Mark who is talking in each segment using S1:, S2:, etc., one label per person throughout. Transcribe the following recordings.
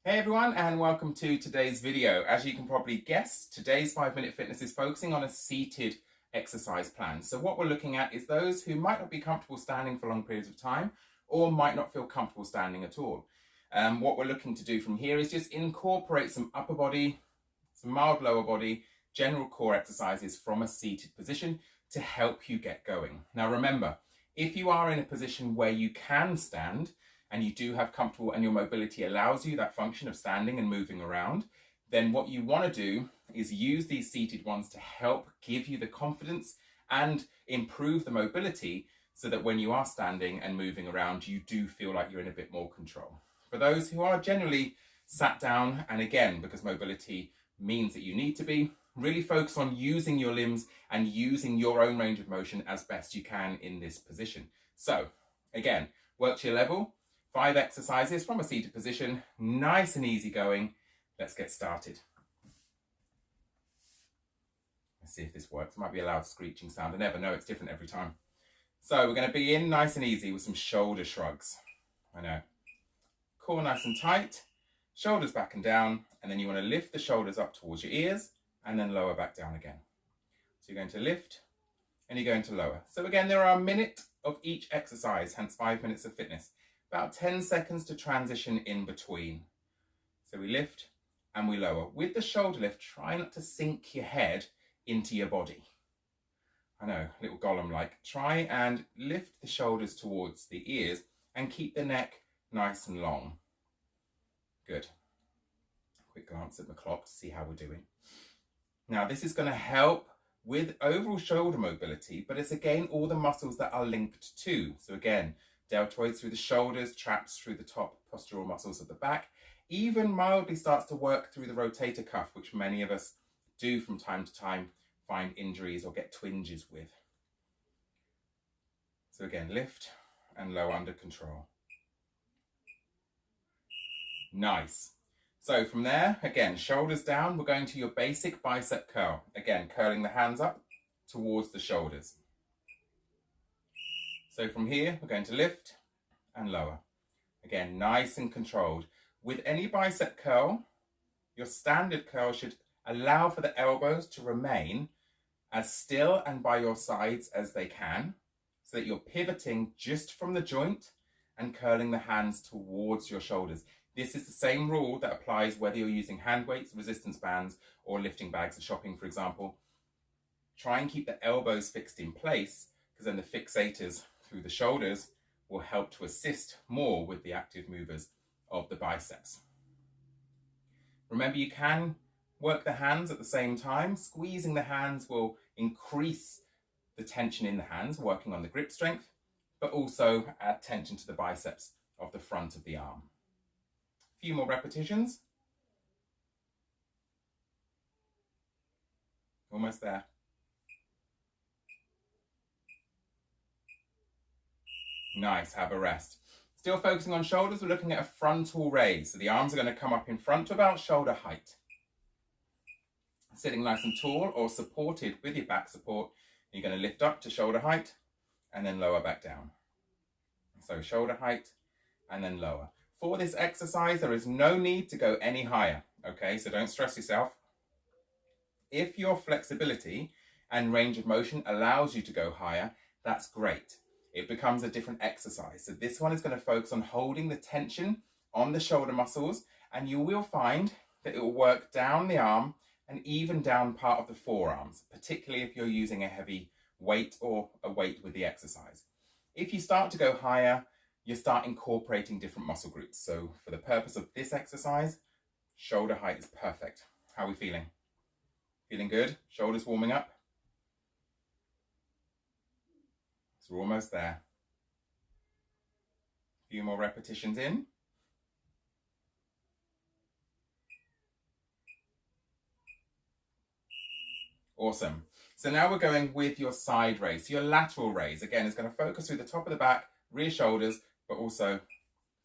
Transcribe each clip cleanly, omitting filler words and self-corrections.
S1: Hey everyone, and welcome to today's video. As you can probably guess, today's 5-Minute Fitness is focusing on a seated exercise plan. So what we're looking at is those who might not be comfortable standing for long periods of time or might not feel comfortable standing at all. What we're looking to do from here is just incorporate some upper body, some mild lower body, general core exercises from a seated position to help you get going. Now remember, if you are in a position where you can stand, and you do have comfortable and your mobility allows you that function of standing and moving around, then what you want to do is use these seated ones to help give you the confidence and improve the mobility so that when you are standing and moving around, you do feel like you're in a bit more control. For those who are generally sat down, and again, because mobility means that you need to be, really focus on using your limbs and using your own range of motion as best you can in this position. So again, work to your level. 5 exercises from a seated position, nice and easy going. Let's get started. Let's see if this works. It might be a loud screeching sound. I never know, it's different every time. So we're going to begin nice and easy with some shoulder shrugs. I know. Core nice and tight, shoulders back and down, and then you want to lift the shoulders up towards your ears and then lower back down again. So you're going to lift and you're going to lower. So again, there are a minute of each exercise, hence 5 minutes of fitness. About 10 seconds to transition in between. So we lift and we lower. With the shoulder lift, try not to sink your head into your body. I know, little Gollum-like. Try and lift the shoulders towards the ears and keep the neck nice and long. Good. Quick glance at the clock to see how we're doing. Now this is going to help with overall shoulder mobility, but it's again all the muscles that are linked to. So again, deltoids through the shoulders, traps through the top postural muscles of the back, even mildly starts to work through the rotator cuff, which many of us do from time to time find injuries or get twinges with. So again, lift and lower under control. Nice. So from there, again, shoulders down, we're going to your basic bicep curl. Again, curling the hands up towards the shoulders. So from here, we're going to lift and lower. Again, nice and controlled. With any bicep curl, your standard curl should allow for the elbows to remain as still and by your sides as they can, so that you're pivoting just from the joint and curling the hands towards your shoulders. This is the same rule that applies whether you're using hand weights, resistance bands, or lifting bags of shopping, for example. Try and keep the elbows fixed in place, because then the fixators through the shoulders will help to assist more with the active movers of the biceps. Remember, you can work the hands at the same time. Squeezing the hands will increase the tension in the hands, working on the grip strength, but also add tension to the biceps of the front of the arm. A few more repetitions. Almost there. Nice, have a rest. Still focusing on shoulders, we're looking at a frontal raise. So the arms are going to come up in front to about shoulder height. Sitting nice and tall or supported with your back support, you're going to lift up to shoulder height and then lower back down. So shoulder height and then lower. For this exercise, there is no need to go any higher, okay? So don't stress yourself. If your flexibility and range of motion allows you to go higher, that's great. It becomes a different exercise. So this one is going to focus on holding the tension on the shoulder muscles, and you will find that it will work down the arm and even down part of the forearms, particularly if you're using a heavy weight or a weight with the exercise. If you start to go higher, you start incorporating different muscle groups. So for the purpose of this exercise, shoulder height is perfect. How are we feeling? Feeling good? Shoulders warming up? So we're almost there. A few more repetitions in. Awesome. So now we're going with your side raise. So your lateral raise, again, is going to focus through the top of the back, rear shoulders, but also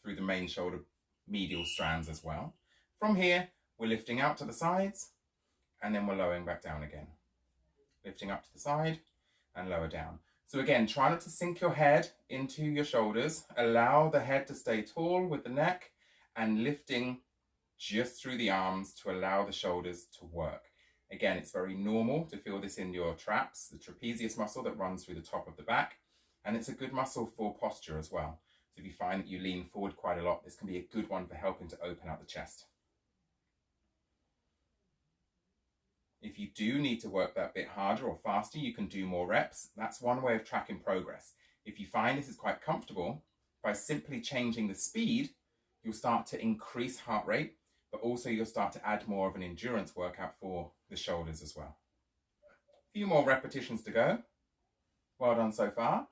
S1: through the main shoulder medial strands as well. From here, we're lifting out to the sides, and then we're lowering back down again. Lifting up to the side and lower down. So again, try not to sink your head into your shoulders. Allow the head to stay tall with the neck and lifting just through the arms to allow the shoulders to work. Again, it's very normal to feel this in your traps, the trapezius muscle that runs through the top of the back, and it's a good muscle for posture as well. So if you find that you lean forward quite a lot, this can be a good one for helping to open out the chest. If you do need to work that bit harder or faster, you can do more reps. That's one way of tracking progress. If you find this is quite comfortable, by simply changing the speed, you'll start to increase heart rate, but also you'll start to add more of an endurance workout for the shoulders as well. A few more repetitions to go. Well done so far.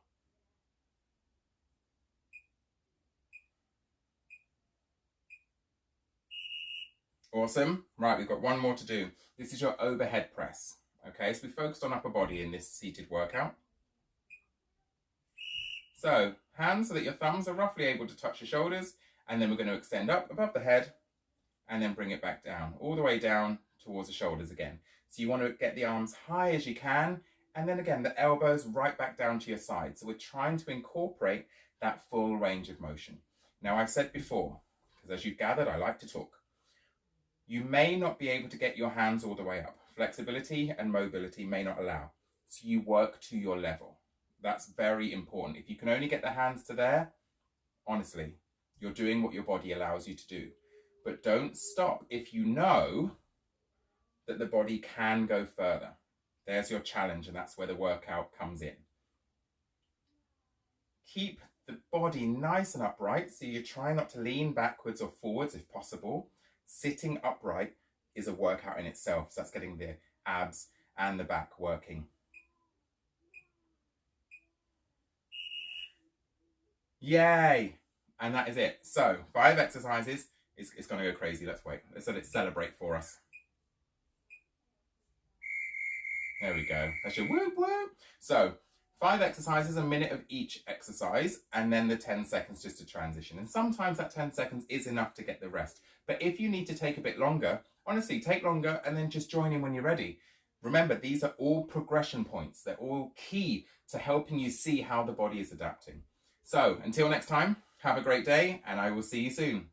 S1: Awesome. Right, we've got one more to do. This is your overhead press. Okay, so we focused on upper body in this seated workout. So, hands so that your thumbs are roughly able to touch your shoulders, and then we're going to extend up above the head, and then bring it back down, all the way down towards the shoulders again. So you want to get the arms high as you can, and then again, the elbows right back down to your side. So we're trying to incorporate that full range of motion. Now, I've said before, because as you've gathered, I like to talk. You may not be able to get your hands all the way up. Flexibility and mobility may not allow. So you work to your level. That's very important. If you can only get the hands to there, honestly, you're doing what your body allows you to do. But don't stop if you know that the body can go further. There's your challenge, and that's where the workout comes in. Keep the body nice and upright, so you try not to lean backwards or forwards if possible. Sitting upright is a workout in itself, so that's getting the abs and the back working. Yay! And that is it. So 5 exercises. It's going to go crazy. Let's wait. Let's let it celebrate for us. There we go. That's your whoop whoop. So 5 exercises, a minute of each exercise, and then the 10 seconds just to transition. And sometimes that 10 seconds is enough to get the rest. But if you need to take a bit longer, honestly, take longer and then just join in when you're ready. Remember, these are all progression points. They're all key to helping you see how the body is adapting. So until next time, have a great day, and I will see you soon.